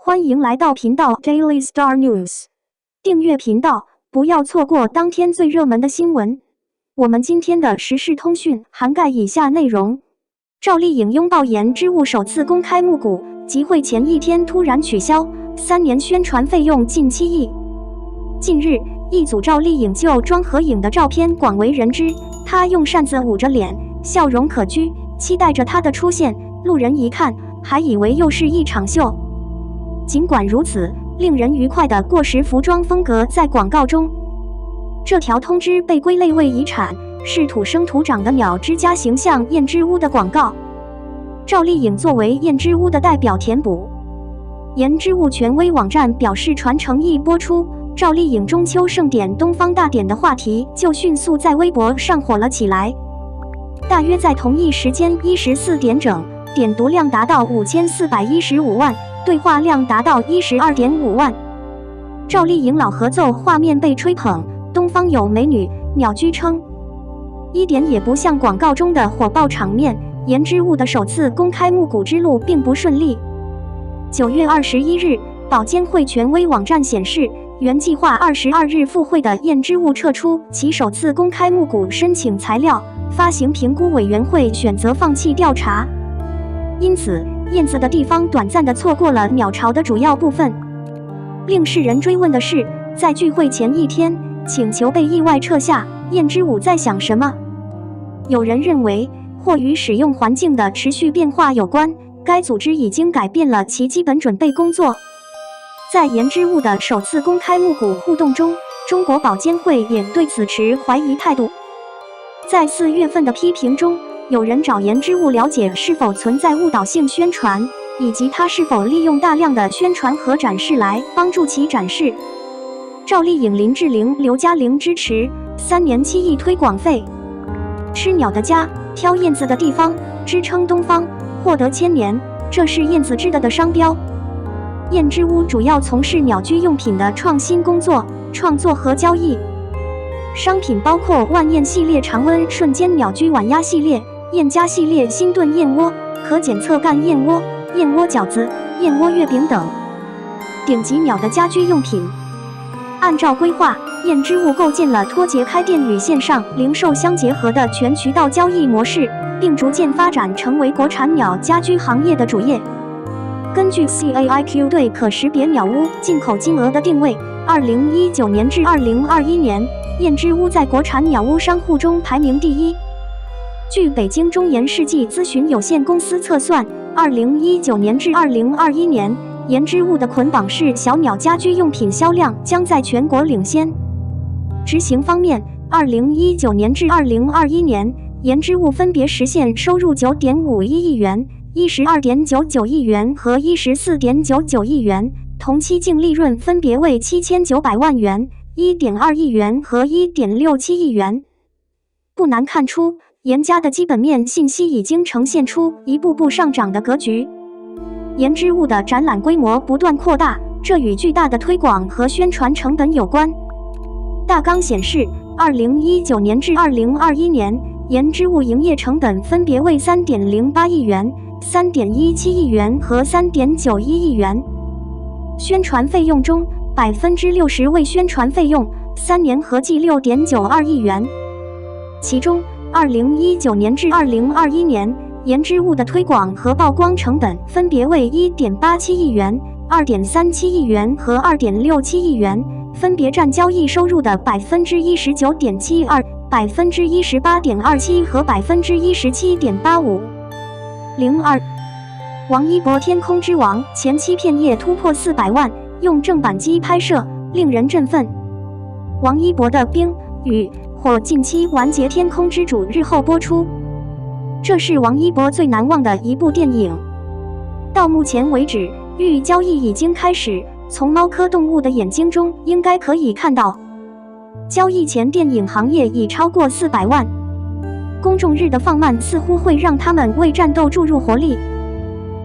欢迎来到频道 Daily Star News， 订阅频道，不要错过当天最热门的新闻。我们今天的时事通讯涵盖以下内容：赵丽颖拥抱言之物首次公开募股，集会前一天突然取消，3年宣传费用近7亿。近日，一组赵丽颖旧装合影的照片广为人知，她用扇子捂着脸，笑容可掬，期待着她的出现。路人一看，还以为又是一场秀。尽管如此，令人愉快的过时服装风格在广告中。这条通知被归类为遗产，是土生土长的鸟之家形象燕之屋的广告。赵丽颖作为燕之屋的代表填补。燕之屋权威网站表示，传承一播出，赵丽颖中秋盛典东方大典的话题就迅速在微博上火了起来。大约在同一时间14点整，点读量达到5415万，对话量达到12.5万。赵丽颖老合奏画面被吹捧，东方有美女，鸟居称，一点也不像广告中的火爆场面。言之物的首次公开募股之路并不顺利。9月21日，保监会权威网站显示，原计划22日复会的燕之物撤出其首次公开募股申请材料，发行评估委员会选择放弃调查。因此，燕子的地方短暂地错过了鸟巢的主要部分。令世人追问的是，在聚会前一天，请求被意外撤下，燕之舞在想什么？有人认为，或与使用环境的持续变化有关，该组织已经改变了其基本准备工作。在言之物的首次公开募股互动中，中国保监会也对此持怀疑态度。在4月份的批评中，有人找言之物了解是否存在误导性宣传，以及他是否利用大量的宣传和展示来帮助其展示。赵丽颖、林志玲、刘嘉玲支持3年7亿推广费。吃鸟的家，挑燕子的地方，支撑东方，获得1000年，这是燕子织的商标。燕之屋主要从事鸟居用品的创新工作、创作和交易。商品包括万燕系列常温瞬间鸟居晚鸭系列、燕家系列新炖燕窝、可检测干燕窝、燕窝饺子、燕窝月饼等。顶级鸟的家居用品。按照规划，燕之物构建了脱节开店与线上零售相结合的全渠道交易模式，并逐渐发展成为国产鸟家居行业的主业。根据 CAIQ 对可识别鸟屋进口金额的定位，2019年至2021年，燕之屋在国产鸟屋商户中排名第1。据北京中研世纪咨询有限公司测算，2019年至2021年，言之物的捆绑式小鸟家居用品销量将在全国领先。执行方面，2019年至2021年，言之物分别实现收入9.51亿元、12.99亿元和14.99亿元，同期净利润分别为7900万元、1.2亿元和1.67亿元。不难看出，言家的基本面信息已经呈现出一步步上涨的格局。言之物的展览规模不断扩大，这与巨大的推广和宣传成本有关。大纲显示，2019年至2021年，言之物营业成本分别为3.08亿元、3.17亿元和3.91亿元。宣传费用中，60%为宣传费用，3年合计6.92亿元。其中，2019年至2021年，言之物的推广和曝光成本分别为1.87亿元、2.37亿元和2.67亿元，分别占交易收入的19.72%、18.27%和17.85%。王一博《天空之王》前期片夜突破400万，用正版机拍摄，令人振奋。王一博的《冰与火》近期完结，《天空之主》日后播出。这是王一博最难忘的一部电影。到目前为止，预交易已经开始，从猫科动物的眼睛中应该可以看到，交易前电影行业已超过400万。公众日的放慢似乎会让他们为战斗注入活力。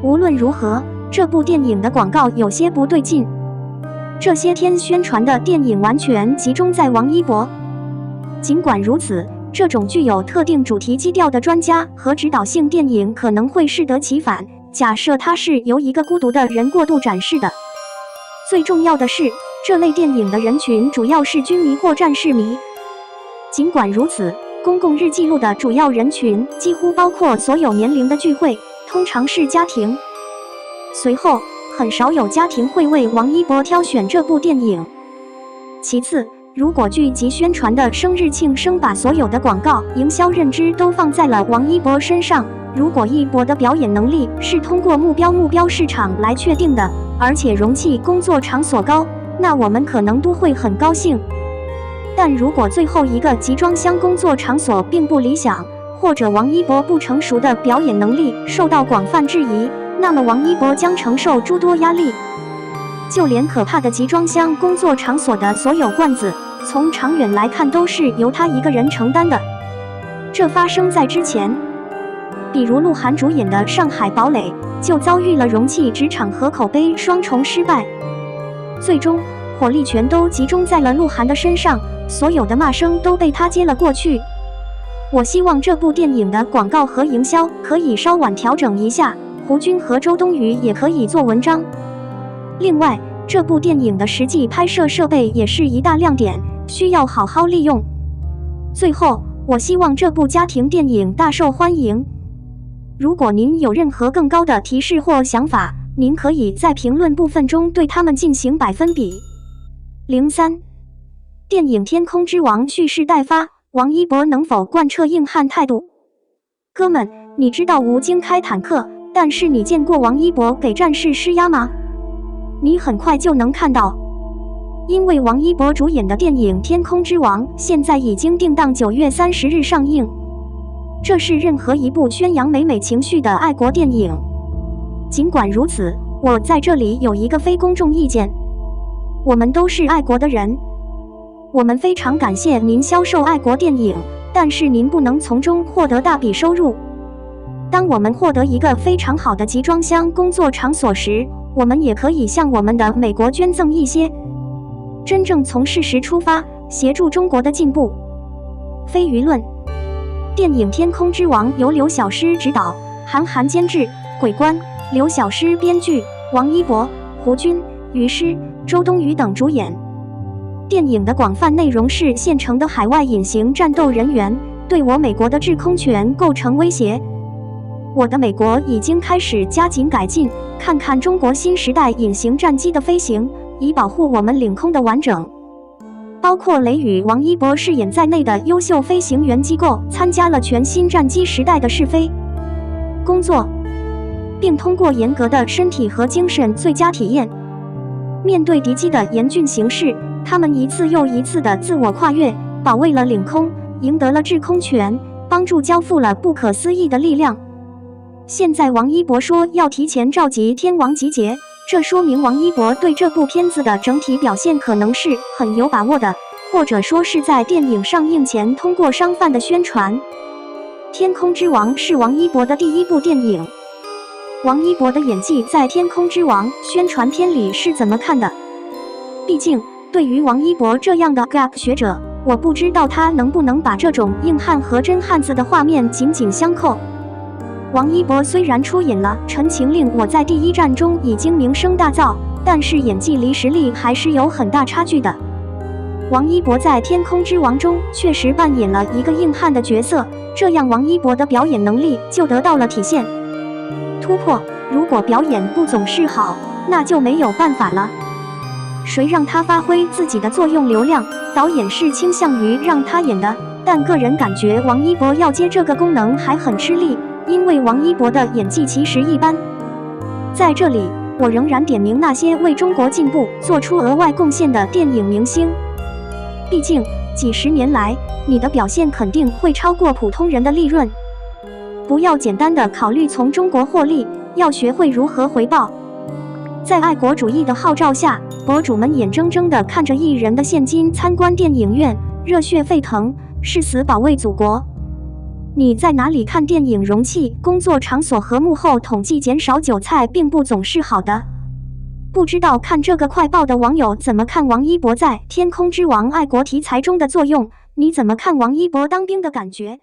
无论如何，这部电影的广告有些不对劲。这些天宣传的电影完全集中在王一博。尽管如此，这种具有特定主题基调的专家和指导性电影可能会适得其反。假设它是由一个孤独的人过度展示的。最重要的是，这类电影的人群主要是军迷或战士迷。尽管如此，公共日记录的主要人群几乎包括所有年龄的聚会，通常是家庭。随后，很少有家庭会为王一博挑选这部电影。其次，如果剧集宣传的生日庆生把所有的广告营销认知都放在了王一博身上，如果一博的表演能力是通过目标市场来确定的，而且容器工作场所高，那我们可能都会很高兴。但如果最后一个集装箱工作场所并不理想，或者王一博不成熟的表演能力受到广泛质疑，那么王一博将承受诸多压力。就连可怕的集装箱工作场所的所有罐子，从长远来看都是由他一个人承担的。这发生在之前，比如鹿晗主演的《上海堡垒》就遭遇了容器、职场和口碑双重失败，最终火力全都集中在了鹿晗的身上，所有的骂声都被他接了过去。我希望这部电影的广告和营销可以稍晚调整一下，胡军和周冬雨也可以做文章。另外，这部电影的实际拍摄设备也是一大亮点，需要好好利用。最后，我希望这部家庭电影大受欢迎。如果您有任何更高的提示或想法，您可以在评论部分中对他们进行百分比。03. 电影《天空之王》蓄势待发，王一博能否贯彻硬汉态度？哥们，你知道吴京开坦克，但是你见过王一博给战士施压吗？你很快就能看到，因为王一博主演的电影《天空之王》现在已经定档9月30日上映。这是任何一部宣扬美情绪的爱国电影。尽管如此，我在这里有一个非公众意见：我们都是爱国的人，我们非常感谢您销售爱国电影，但是您不能从中获得大笔收入。当我们获得一个非常好的集装箱工作场所时，我们也可以向我们的美国捐赠一些，真正从事实出发，协助中国的进步，非舆论。电影《天空之王》由刘晓诗执导，韩寒监制，鬼关、刘晓诗编剧，王一博、胡军、于诗、周冬雨等主演。电影的广泛内容是现成的海外隐形战斗人员对我美国的制空权构成威胁。我的美国已经开始加紧改进，看看中国新时代隐形战机的飞行，以保护我们领空的完整。包括雷雨、王一博饰演在内的优秀飞行员机构参加了全新战机时代的试飞工作，并通过严格的身体和精神最佳体验。面对敌机的严峻形势，他们一次又一次的自我跨越，保卫了领空，赢得了制空权，帮助交付了不可思议的力量。现在王一博说要提前召集天王集结，这说明王一博对这部片子的整体表现可能是很有把握的，或者说是在电影上映前通过商贩的宣传。《天空之王》是王一博的第一部电影，王一博的演技在《天空之王》宣传片里是怎么看的？毕竟，对于王一博这样的 gap 学者，我不知道他能不能把这种硬汉和真汉子的画面紧紧相扣。王一博虽然出演了《陈情令》，我在第一站中已经名声大噪，但是演技离实力还是有很大差距的。王一博在《天空之王》中确实扮演了一个硬汉的角色，这样王一博的表演能力就得到了体现。突破，如果表演不总是好，那就没有办法了。谁让他发挥自己的作用流量，导演是倾向于让他演的，但个人感觉王一博要接这个功能还很吃力，因为王一博的演技其实一般。在这里，我仍然点名那些为中国进步做出额外贡献的电影明星。毕竟，几十年来，你的表现肯定会超过普通人的利润。不要简单的考虑从中国获利，要学会如何回报。在爱国主义的号召下，博主们眼睁睁地看着艺人的现金参观电影院，热血沸腾，誓死保卫祖国。你在哪里看电影？容器、工作场所和幕后统计减少韭菜并不总是好的。不知道看这个快报的网友怎么看王一博在《天空之王》爱国题材中的作用？你怎么看王一博当兵的感觉？